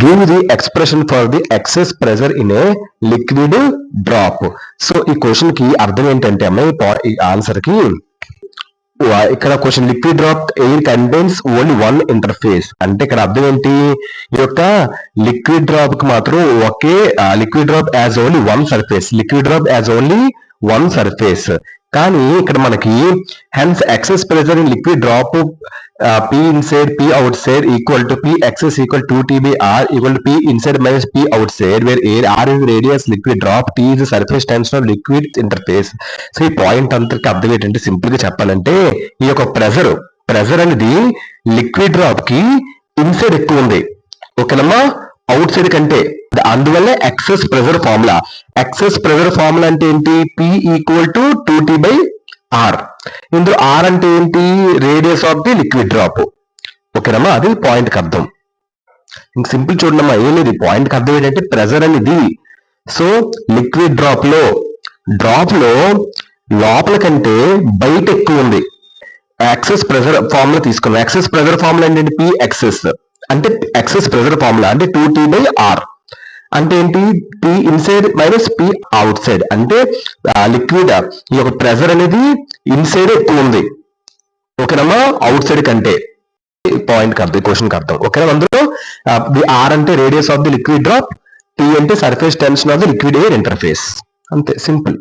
Give the expression for the excess pressure in a liquid drop. So ఈ question కి అర్థం ఏంటంటే అమ్మ ఈ ఆన్సర్ కి ఇక్కడ question liquid drop air contains only one interface అంటే ఇక్కడ అర్థం ఏంటి, ఈ యొక్క లిక్విడ్ డ్రాప్ కి మాత్రం ఒకే liquid drop has only one surface, liquid drop has only one surface. కానీ ఇక్కడ మనకి hence excess pressure in liquid drop P inside P outside equal to P excess equal to T by R equal to P inside minus P outside, where R is radius liquid drop, T is the surface tension of liquid interface. So ఈ point అంతకి అర్థం ఏంటంటే simple గా చెప్పాలంటే ఈ యొక్క pressure అనేది liquid drop కి inside ఎక్కువ ఉంది, ఓకేనమ్మా, అవుట్ సైడ్ కంటే. అందువల్ల ఎక్సెస్ ప్రెజర్ ఫార్ములా అంటే ఏంటి, P equal to 2T by R. ఇందులో R అంటే ఏంటి, radius of the liquid drop, ఓకేనమ్మా, అది పాయింట్ కి అర్థం. ఇంక సింపుల్ చూడమ్మా, ఏం లేదు, పాయింట్ కి అర్థం ఏంటంటే ప్రెజర్ అనేది, సో లిక్విడ్ డ్రాప్ లో లోపల కంటే బయట ఎక్కువ ఉంది. యాక్సెస్ ప్రెజర్ ఫార్ములా తీసుకున్నాం. యాక్సెస్ ప్రెజర్ ఫార్ములా ఏంటంటే P ఎక్సెస్ అంటే ఎక్సెస్ ప్రెజర్ ఫార్ములా అంటే 2T by R అంటే ఏంటి, P inside minus P out side అంటే లిక్విడ్ ఈ యొక్క ప్రెజర్ అనేది ఇన్సైడ్ ఎక్కువ ఉంది, ఓకేనమ్మా, అవుట్ సైడ్ కంటే. పాయింట్ కి అర్థం, క్వశ్చన్ కి అర్థం, ఓకేనా. అందులో R అంటే radius of the liquid drop, T అంటే surface tension of the liquid air interface, అంతే, సింపుల్.